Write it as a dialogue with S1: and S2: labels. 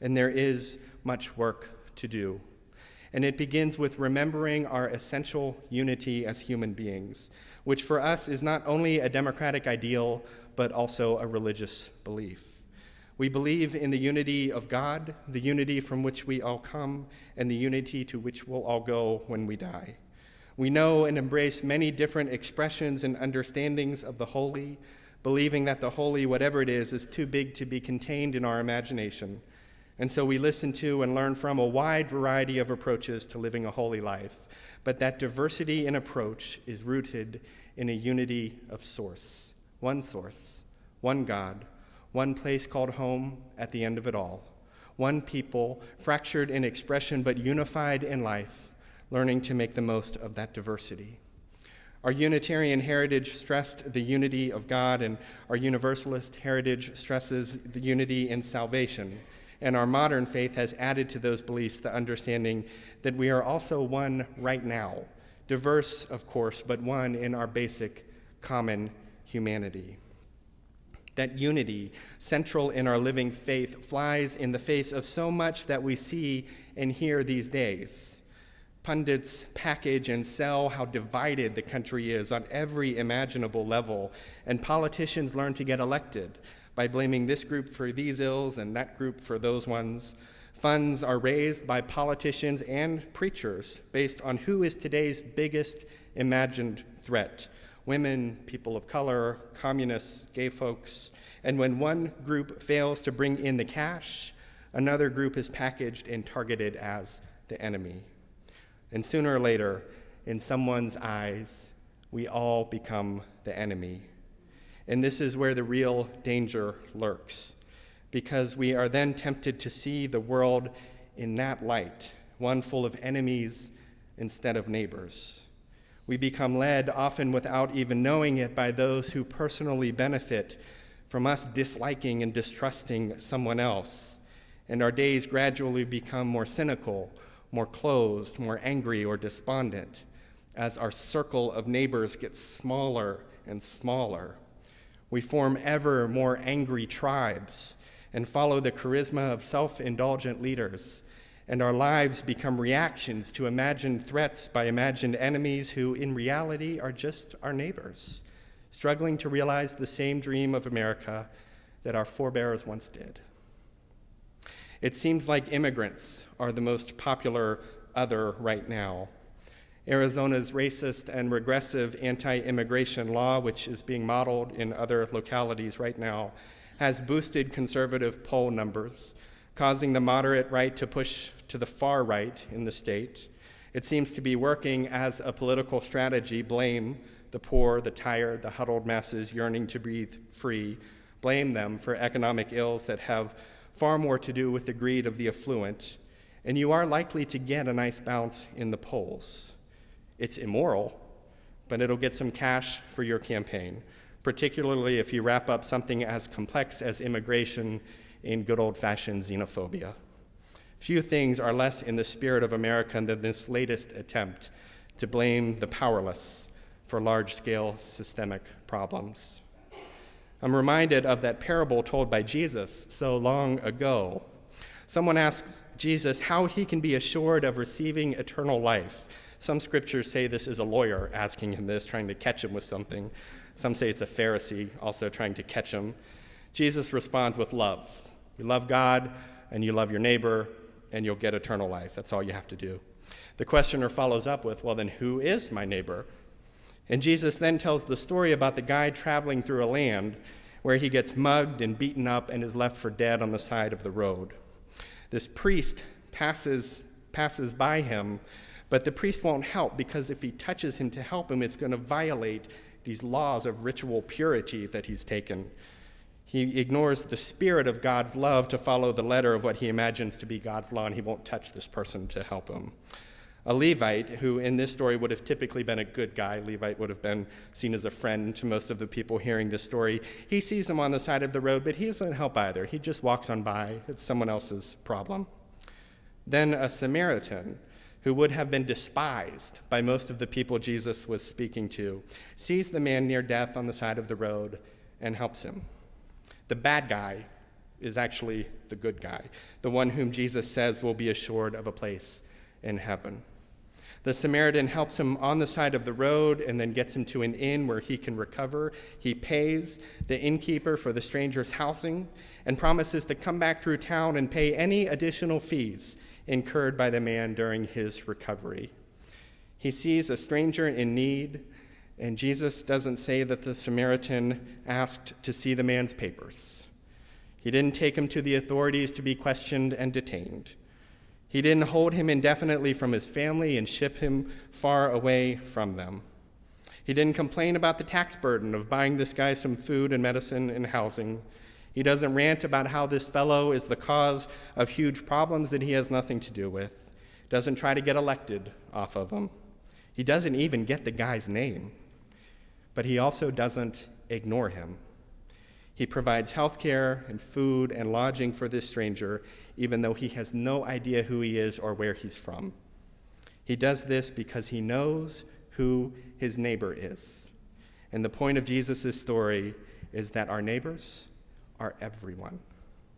S1: And there is much work to do. And it begins with remembering our essential unity as human beings, which for us is not only a democratic ideal, but also a religious belief. We believe in the unity of God, the unity from which we all come, and the unity to which we'll all go when we die. We know and embrace many different expressions and understandings of the holy, believing that the holy, whatever it is too big to be contained in our imagination. And so we listen to and learn from a wide variety of approaches to living a holy life. But that diversity in approach is rooted in a unity of source, one God, one place called home at the end of it all, one people, fractured in expression but unified in life, learning to make the most of that diversity. Our Unitarian heritage stressed the unity of God, and our Universalist heritage stresses the unity in salvation. And our modern faith has added to those beliefs the understanding that we are also one right now, diverse, of course, but one in our basic common humanity. That unity, central in our living faith, flies in the face of so much that we see and hear these days. Pundits package and sell how divided the country is on every imaginable level, and politicians learn to get elected by blaming this group for these ills and that group for those ones. Funds are raised by politicians and preachers based on who is today's biggest imagined threat: women, people of color, communists, gay folks. And when one group fails to bring in the cash, another group is packaged and targeted as the enemy. And sooner or later, in someone's eyes, we all become the enemy. And this is where the real danger lurks, because we are then tempted to see the world in that light, one full of enemies instead of neighbors. We become led, often without even knowing it, by those who personally benefit from us disliking and distrusting someone else. And our days gradually become more cynical, more closed, more angry or despondent, as our circle of neighbors gets smaller and smaller. We form ever more angry tribes and follow the charisma of self-indulgent leaders, and our lives become reactions to imagined threats by imagined enemies who in reality are just our neighbors, struggling to realize the same dream of America that our forebears once did. It seems like immigrants are the most popular other right now. Arizona's racist and regressive anti-immigration law, which is being modeled in other localities right now, has boosted conservative poll numbers, causing the moderate right to push to the far right in the state. It seems to be working as a political strategy: blame the poor, the tired, the huddled masses yearning to breathe free, blame them for economic ills that have far more to do with the greed of the affluent, and you are likely to get a nice bounce in the polls. It's immoral, but it'll get some cash for your campaign, particularly if you wrap up something as complex as immigration in good old-fashioned xenophobia. Few things are less in the spirit of America than this latest attempt to blame the powerless for large-scale systemic problems. I'm reminded of that parable told by Jesus so long ago. Someone asks Jesus how he can be assured of receiving eternal life. Some scriptures say this is a lawyer asking him this, trying to catch him with something. Some say it's a Pharisee also trying to catch him. Jesus responds with love. You love God and you love your neighbor and you'll get eternal life. That's all you have to do. The questioner follows up with, well, then who is my neighbor? And Jesus then tells the story about the guy traveling through a land where he gets mugged and beaten up and is left for dead on the side of the road. This priest passes by him, but the priest won't help, because if he touches him to help him, it's going to violate these laws of ritual purity that he's taken. He ignores the spirit of God's love to follow the letter of what he imagines to be God's law, and he won't touch this person to help him. A Levite, who in this story would have typically been a good guy, Levite would have been seen as a friend to most of the people hearing this story, he sees him on the side of the road, but he doesn't help either. He just walks on by. It's someone else's problem. Then a Samaritan, who would have been despised by most of the people Jesus was speaking to, sees the man near death on the side of the road and helps him. The bad guy is actually the good guy, the one whom Jesus says will be assured of a place in heaven. The Samaritan helps him on the side of the road and then gets him to an inn where he can recover. He pays the innkeeper for the stranger's housing and promises to come back through town and pay any additional fees incurred by the man during his recovery. He sees a stranger in need, and Jesus doesn't say that the Samaritan asked to see the man's papers. He didn't take him to the authorities to be questioned and detained. He didn't hold him indefinitely from his family and ship him far away from them. He didn't complain about the tax burden of buying this guy some food and medicine and housing. He doesn't rant about how this fellow is the cause of huge problems that he has nothing to do with. Doesn't try to get elected off of him. He doesn't even get the guy's name. But he also doesn't ignore him. He provides health care and food and lodging for this stranger, even though he has no idea who he is or where he's from. He does this because he knows who his neighbor is. And the point of Jesus' story is that our neighbors are everyone.